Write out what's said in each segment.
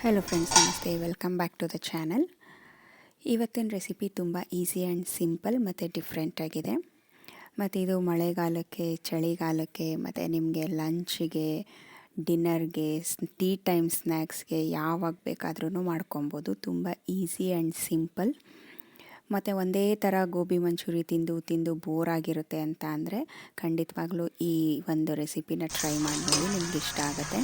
Hello friends, ನಮಸ್ತೆ. Welcome back to the channel. ಇವತ್ತಿನ recipe ತುಂಬ ಈಸಿ ಆ್ಯಂಡ್ ಸಿಂಪಲ್ ಮತ್ತು ಡಿಫ್ರೆಂಟಾಗಿದೆ. ಮತ್ತು ಇದು ಮಳೆಗಾಲಕ್ಕೆ, ಚಳಿಗಾಲಕ್ಕೆ ಮತ್ತು ನಿಮಗೆ ಲಂಚಿಗೆ, ಡಿನ್ನರ್ಗೆ, ಟೀ ಟೈಮ್ ಸ್ನ್ಯಾಕ್ಸ್ಗೆ ಯಾವಾಗ ಬೇಕಾದ್ರೂ ಮಾಡ್ಕೊಬೋದು. ತುಂಬ ಈಸಿ ಆ್ಯಂಡ್ ಸಿಂಪಲ್. ಮತ್ತು ಒಂದೇ ಥರ ಗೋಬಿ ಮಂಚೂರಿ ತಿಂದು ತಿಂದು ಬೋರ್ ಆಗಿರುತ್ತೆ ಅಂತ ಅಂದರೆ ಖಂಡಿತವಾಗ್ಲೂ ಈ ಒಂದು ರೆಸಿಪಿನ ಟ್ರೈ ಮಾಡಿ ನೋಡಿ, ನಿಮ್ಗೆ ಇಷ್ಟ ಆಗುತ್ತೆ.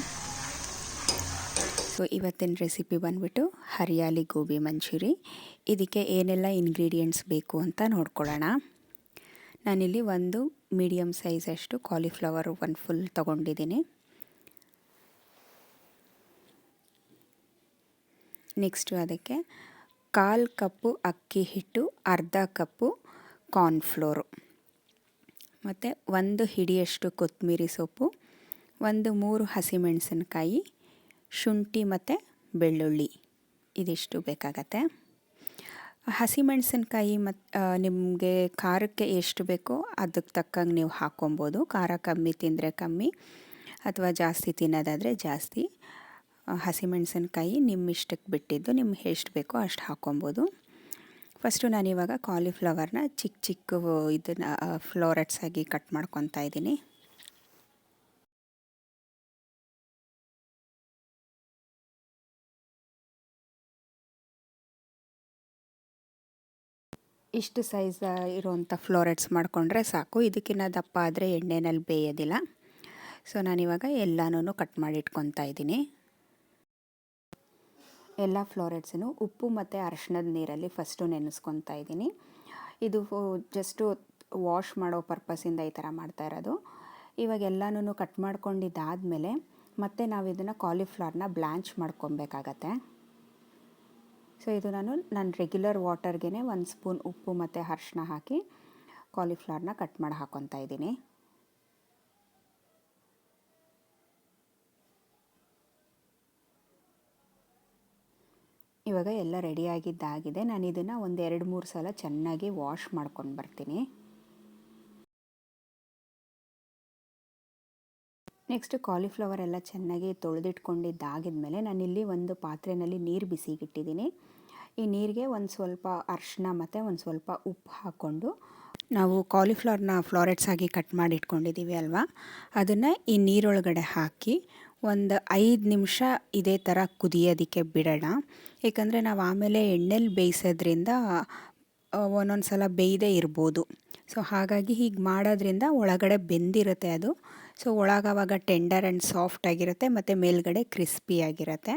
ಸೊ ಇವತ್ತಿನ ರೆಸಿಪಿ ಬಂದುಬಿಟ್ಟು ಹರಿಯಾಲಿ ಗೋಬಿ ಮಂಚೂರಿ. ಇದಕ್ಕೆ ಏನೆಲ್ಲ ಇಂಗ್ರೀಡಿಯೆಂಟ್ಸ್ ಬೇಕು ಅಂತ ನೋಡ್ಕೊಳ್ಳೋಣ. ನಾನಿಲ್ಲಿ ಒಂದು ಮೀಡಿಯಮ್ ಸೈಜಷ್ಟು ಕಾಲಿಫ್ಲವರು ಒಂದು ಫುಲ್ ತೊಗೊಂಡಿದ್ದೀನಿ. ನೆಕ್ಸ್ಟು ಅದಕ್ಕೆ 1/4 ಕಪ್ಪು ಅಕ್ಕಿ ಹಿಟ್ಟು, ಅರ್ಧ ಕಪ್ಪು ಕಾರ್ನ್ಫ್ಲೋರು, ಮತ್ತು 1 ಹಿಡಿಯಷ್ಟು ಕೊತ್ತಂಬರಿ ಸೊಪ್ಪು, 3 ಹಸಿಮೆಣಸಿನ್ಕಾಯಿ, ಶುಂಠಿ ಮತ್ತು ಬೆಳ್ಳುಳ್ಳಿ, ಇದಿಷ್ಟು ಬೇಕಾಗತ್ತೆ. ಹಸಿಮೆಣಸಿನ್ಕಾಯಿ ಮತ್ತು ನಿಮಗೆ ಖಾರಕ್ಕೆ ಎಷ್ಟು ಬೇಕೋ ಅದಕ್ಕೆ ತಕ್ಕಂಗೆ ನೀವು ಹಾಕ್ಕೊಬೋದು. ಖಾರ ಕಮ್ಮಿ ತಿಂದರೆ ಕಮ್ಮಿ ಅಥವಾ ಜಾಸ್ತಿ ತಿನ್ನೋದಾದರೆ ಜಾಸ್ತಿ. ಹಸಿಮೆಣಸಿನ್ಕಾಯಿ ನಿಮ್ಮ ಇಷ್ಟಕ್ಕೆ ಬಿಟ್ಟಿದ್ದು, ನಿಮ್ಗೆ ಎಷ್ಟು ಬೇಕೋ ಅಷ್ಟು ಹಾಕ್ಕೊಬೋದು. ಫಸ್ಟು ನಾನಿವಾಗ ಕಾಲಿಫ್ಲವರ್ನ ಚಿಕ್ಕ ಚಿಕ್ಕ ಇದನ್ನು ಫ್ಲೋರೆಟ್ಸ್ ಆಗಿ ಕಟ್ ಮಾಡ್ಕೊತಾ ಇದ್ದೀನಿ. ಇಷ್ಟು ಸೈಜ್ ಇರುವಂಥ ಫ್ಲೋರೆಟ್ಸ್ ಮಾಡಿಕೊಂಡ್ರೆ ಸಾಕು. ಇದಕ್ಕಿಂತ ದಪ್ಪ ಆದರೆ ಎಣ್ಣೆನಲ್ಲಿ ಬೇಯೋದಿಲ್ಲ. ಸೊ ನಾನಿವಾಗ ಎಲ್ಲನೂ ಕಟ್ ಮಾಡಿ ಇಟ್ಕೊತಾ ಇದ್ದೀನಿ. ಎಲ್ಲ ಫ್ಲೋರೆಟ್ಸನ್ನು ಉಪ್ಪು ಮತ್ತು ಅರಿಶಿಣದ ನೀರಲ್ಲಿ ಫಸ್ಟು ನೆನೆಸ್ಕೊತಾ ಇದ್ದೀನಿ. ಇದು ಜಸ್ಟು ವಾಶ್ ಮಾಡೋ ಪರ್ಪಸ್ಸಿಂದ ಈ ಥರ ಮಾಡ್ತಾ ಇರೋದು. ಇವಾಗ ಎಲ್ಲನೂ ಕಟ್ ಮಾಡ್ಕೊಂಡಿದ್ದಾದಮೇಲೆ ಮತ್ತೆ ನಾವು ಇದನ್ನು ಕಾಲಿಫ್ಲವರ್ನ ಬ್ಲ್ಯಾಂಚ್ ಮಾಡ್ಕೊಬೇಕಾಗತ್ತೆ. ಸೊ ಇದು ನಾನು ರೆಗ್ಯುಲರ್ ವಾಟರ್ಗೆ 1 ಸ್ಪೂನ್ ಉಪ್ಪು ಮತ್ತು ಅರಿಶಿಣ ಹಾಕಿ ಕಾಲಿಫ್ಲವರ್ನ ಕಟ್ ಮಾಡಿ ಹಾಕ್ಕೊತಾ ಇದ್ದೀನಿ. ಇವಾಗ ಎಲ್ಲ ರೆಡಿಯಾಗಿದ್ದಾಗಿದೆ. ನಾನು ಇದನ್ನು 2-3 ಸಲ ಚೆನ್ನಾಗಿ ವಾಶ್ ಮಾಡ್ಕೊಂಡು ಬರ್ತೀನಿ. ನೆಕ್ಸ್ಟ್ ಕಾಲಿಫ್ಲವರ್ ಎಲ್ಲ ಚೆನ್ನಾಗಿ ತೊಳೆದಿಟ್ಕೊಂಡಿದ್ದಾಗಿದ್ಮೇಲೆ ನಾನಿಲ್ಲಿ ಒಂದು ಪಾತ್ರೆಯಲ್ಲಿ ನೀರು ಬಿಸಿಗಿಟ್ಟಿದ್ದೀನಿ. ಈ ನೀರಿಗೆ ಒಂದು ಸ್ವಲ್ಪ ಅರಿಶಿಣ ಮತ್ತು ಒಂದು ಸ್ವಲ್ಪ ಉಪ್ಪು ಹಾಕ್ಕೊಂಡು, ನಾವು ಕಾಲಿಫ್ಲವರ್ನ ಫ್ಲೋರೆಟ್ಸ್ ಆಗಿ ಕಟ್ ಮಾಡಿ ಇಟ್ಕೊಂಡಿದ್ದೀವಿ ಅಲ್ವಾ, ಅದನ್ನು ಈ ನೀರೊಳಗಡೆ ಹಾಕಿ ಒಂದು 5 ನಿಮಿಷ ಇದೇ ಥರ ಕುದಿಯೋದಕ್ಕೆ ಬಿಡೋಣ. ಏಕೆಂದರೆ ನಾವು ಆಮೇಲೆ ಎಣ್ಣೆಲಿ ಬೇಯಿಸೋದ್ರಿಂದ ಒಂದೊಂದು ಸಲ ಬೇಯದೇ ಇರ್ಬೋದು. ಸೊ ಹಾಗಾಗಿ ಹೀಗೆ ಮಾಡೋದ್ರಿಂದ ಒಳಗಡೆ ಬೆಂದಿರುತ್ತೆ ಅದು. ಸೊ ಒಳಗವಾಗ ಟೆಂಡರ್ ಆ್ಯಂಡ್ ಸಾಫ್ಟ್ ಆಗಿರುತ್ತೆ ಮತ್ತು ಮೇಲ್ಗಡೆ ಕ್ರಿಸ್ಪಿಯಾಗಿರುತ್ತೆ.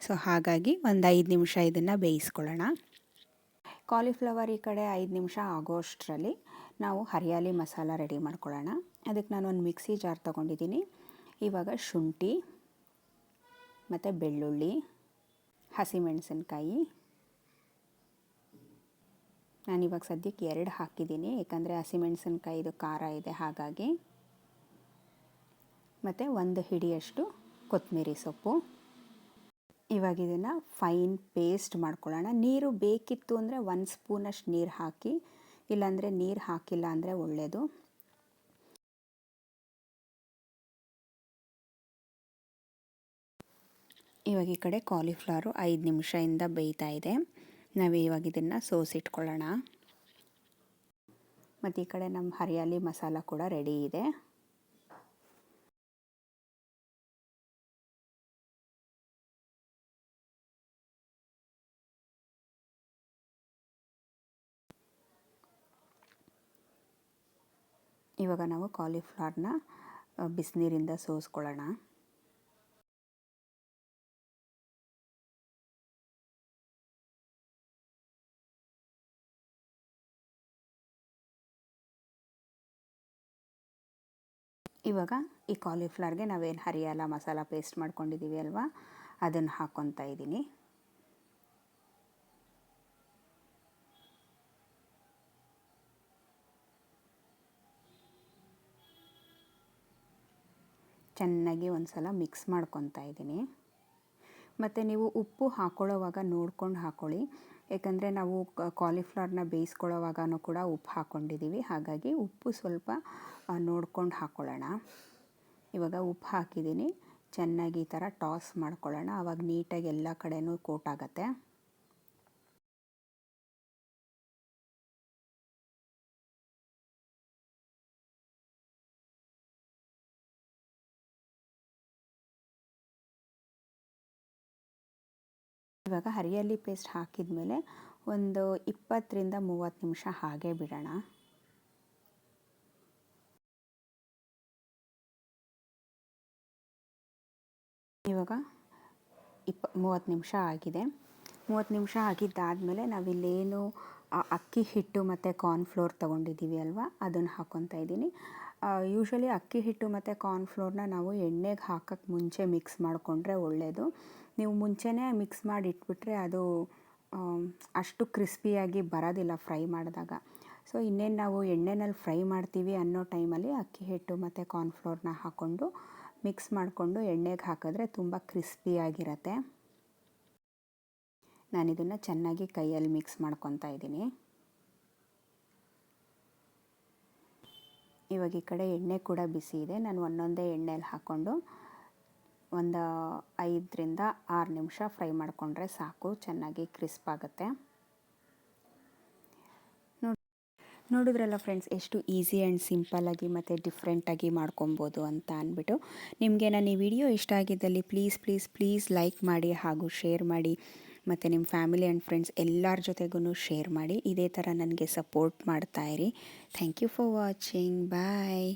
ಸೊ ಹಾಗಾಗಿ ಒಂದು 5 ನಿಮಿಷ ಇದನ್ನು ಬೇಯಿಸ್ಕೊಳ್ಳೋಣ. ಕಾಲಿಫ್ಲವರ್ ಈ ಕಡೆ 5 ನಿಮಿಷ ಆಗೋಷ್ಟರಲ್ಲಿ ನಾವು ಹರಿಯಾಲಿ ಮಸಾಲ ರೆಡಿ ಮಾಡ್ಕೊಳ್ಳೋಣ. ಅದಕ್ಕೆ ನಾನು ಒಂದು ಮಿಕ್ಸಿ ಜಾರ್ ತೊಗೊಂಡಿದ್ದೀನಿ. ಇವಾಗ ಶುಂಠಿ ಮತ್ತು ಬೆಳ್ಳುಳ್ಳಿ, ಹಸಿಮೆಣಸಿನ್ಕಾಯಿ, ನಾನಿವಾಗ ಸದ್ಯಕ್ಕೆ 2 ಹಾಕಿದ್ದೀನಿ, ಏಕೆಂದರೆ ಹಸಿಮೆಣಸಿನ್ಕಾಯಿದು ಖಾರ ಇದೆ ಹಾಗಾಗಿ. ಮತ್ತು 1 ಹಿಡಿಯಷ್ಟು ಕೊತ್ತಂಬರಿ ಸೊಪ್ಪು. ಇವಾಗ ಇದನ್ನು ಫೈನ್ ಪೇಸ್ಟ್ ಮಾಡ್ಕೊಳ್ಳೋಣ. ನೀರು ಬೇಕಿತ್ತು ಅಂದರೆ 1 ಸ್ಪೂನಷ್ಟು ನೀರು ಹಾಕಿ, ಇಲ್ಲಾಂದರೆ ನೀರು ಹಾಕಿಲ್ಲ ಅಂದರೆ ಒಳ್ಳೆಯದು. ಇವಾಗ ಈ ಕಡೆ ಕಾಲಿಫ್ಲವರು 5 ನಿಮಿಷದಿಂದ ಬೇಯ್ತಾ ಇದೆ. ನಾವು ಇವಾಗ ಇದನ್ನು ಸೋಸಿಟ್ಕೊಳ್ಳೋಣ. ಮತ್ತು ಈ ಕಡೆ ನಮ್ಮ ಹರಿಯಾಲಿ ಮಸಾಲ ಕೂಡ ರೆಡಿ ಇದೆ. ಇವಾಗ ನಾವು ಕಾಲಿಫ್ಲವರ್ನ ಬಿಸಿನೀರಿಂದ ಸೋಸ್ಕೊಳ್ಳೋಣ. ಇವಾಗ ಈ ಕಾಲಿಫ್ಲವರ್ಗೆ ನಾವೇನು ಹರಿಯಾಲ ಮಸಾಲ ಪೇಸ್ಟ್ ಮಾಡ್ಕೊಂಡಿದ್ದೀವಿ ಅಲ್ವಾ, ಅದನ್ನು ಹಾಕ್ಕೊತಾ ಇದ್ದೀನಿ. ಚೆನ್ನಾಗಿ ಒಂದು ಸಲ ಮಿಕ್ಸ್ ಮಾಡ್ಕೊತಾ ಇದ್ದೀನಿ. ಮತ್ತು ನೀವು ಉಪ್ಪು ಹಾಕ್ಕೊಳ್ಳೋವಾಗ ನೋಡ್ಕೊಂಡು ಹಾಕ್ಕೊಳ್ಳಿ, ಏಕೆಂದರೆ ನಾವು ಕಾಲಿಫ್ಲವರ್ನ ಬೇಯಿಸ್ಕೊಳ್ಳೋವಾಗೂ ಕೂಡ ಉಪ್ಪು ಹಾಕ್ಕೊಂಡಿದ್ದೀವಿ. ಹಾಗಾಗಿ ಉಪ್ಪು ಸ್ವಲ್ಪ ನೋಡ್ಕೊಂಡು ಹಾಕ್ಕೊಳ್ಳೋಣ. ಇವಾಗ ಉಪ್ಪು ಹಾಕಿದ್ದೀನಿ. ಚೆನ್ನಾಗಿ ಈ ಥರ ಟಾಸ್ ಮಾಡ್ಕೊಳ್ಳೋಣ. ಆವಾಗ ನೀಟಾಗಿ ಎಲ್ಲ ಕಡೆನೂ ಕೋಟ್ ಆಗುತ್ತೆ. ಇವಾಗ ಹರಿಯಲ್ಲಿ ಪೇಸ್ಟ್ ಹಾಕಿದ ಮೇಲೆ ಒಂದು 20ರಿಂದ 30 ನಿಮಿಷ ಹಾಗೆ ಬಿಡೋಣ. ಇವಾಗ 30 ನಿಮಿಷ ಆಗಿದೆ. 30 ನಿಮಿಷ ಆಗಿದ್ದಾದಮೇಲೆ ನಾವಿಲ್ಲೇನು ಅಕ್ಕಿ ಹಿಟ್ಟು ಮತ್ತು ಕಾರ್ನ್ಫ್ಲೋರ್ ತೊಗೊಂಡಿದ್ದೀವಿ ಅಲ್ವಾ, ಅದನ್ನು ಹಾಕ್ಕೊತಾ ಇದ್ದೀನಿ. ಯೂಶ್ವಲಿ ಅಕ್ಕಿ ಹಿಟ್ಟು ಮತ್ತು ಕಾರ್ನ್ಫ್ಲೋರ್ನ ನಾವು ಎಣ್ಣೆಗೆ ಹಾಕೋಕ್ಕೆ ಮುಂಚೆ ಮಿಕ್ಸ್ ಮಾಡಿಕೊಂಡ್ರೆ ಒಳ್ಳೆಯದು. ನೀವು ಮುಂಚೆನೇ ಮಿಕ್ಸ್ ಮಾಡಿ ಇಟ್ಬಿಟ್ರೆ ಅದು ಅಷ್ಟು ಕ್ರಿಸ್ಪಿಯಾಗಿ ಬರೋದಿಲ್ಲ ಫ್ರೈ ಮಾಡಿದಾಗ. ಸೊ ಇನ್ನೇನು ನಾವು ಎಣ್ಣೆನಲ್ಲಿ ಫ್ರೈ ಮಾಡ್ತೀವಿ ಅನ್ನೋ ಟೈಮಲ್ಲಿ ಅಕ್ಕಿ ಹಿಟ್ಟು ಮತ್ತು ಕಾರ್ನ್ಫ್ಲೋರ್ನ ಹಾಕ್ಕೊಂಡು ಮಿಕ್ಸ್ ಮಾಡಿಕೊಂಡು ಎಣ್ಣೆಗೆ ಹಾಕಿದ್ರೆ ತುಂಬ ಕ್ರಿಸ್ಪಿಯಾಗಿರುತ್ತೆ. ನಾನಿದನ್ನು ಚೆನ್ನಾಗಿ ಕೈಯಲ್ಲಿ ಮಿಕ್ಸ್ ಮಾಡ್ಕೊತಾ ಇದ್ದೀನಿ. ಇವಾಗ ಈ ಕಡೆ ಎಣ್ಣೆ ಕೂಡ ಬಿಸಿ ಇದೆ. ನಾನು ಒಂದೊಂದೇ ಎಣ್ಣೆಯಲ್ಲಿ ಹಾಕ್ಕೊಂಡು ಒಂದು 5ರಿಂದ 6 ನಿಮಿಷ ಫ್ರೈ ಮಾಡಿಕೊಂಡ್ರೆ ಸಾಕು, ಚೆನ್ನಾಗಿ ಕ್ರಿಸ್ಪ್ ಆಗುತ್ತೆ. ನೋಡಿದ್ರಲ್ಲ ಫ್ರೆಂಡ್ಸ್, ಎಷ್ಟು ಈಸಿ ಆ್ಯಂಡ್ ಸಿಂಪಲ್ಲಾಗಿ ಮತ್ತು ಡಿಫ್ರೆಂಟಾಗಿ ಮಾಡ್ಕೊಬೋದು ಅಂತ ಅಂದ್ಬಿಟ್ಟು. ನಿಮಗೆ ನನ್ನ ಈ ವಿಡಿಯೋ ಇಷ್ಟ ಆಗಿದ್ದಲ್ಲಿ ಪ್ಲೀಸ್ ಲೈಕ್ ಮಾಡಿ ಹಾಗೂ ಶೇರ್ ಮಾಡಿ, ಮತ್ತು ನಿಮ್ಮ ಫ್ಯಾಮಿಲಿ ಆ್ಯಂಡ್ ಫ್ರೆಂಡ್ಸ್ ಎಲ್ಲರ ಜೊತೆಗೂ ಶೇರ್ ಮಾಡಿ. ಇದೇ ಥರ ನನಗೆ ಸಪೋರ್ಟ್ ಮಾಡ್ತಾಯಿರಿ. Thank you for watching. Bye.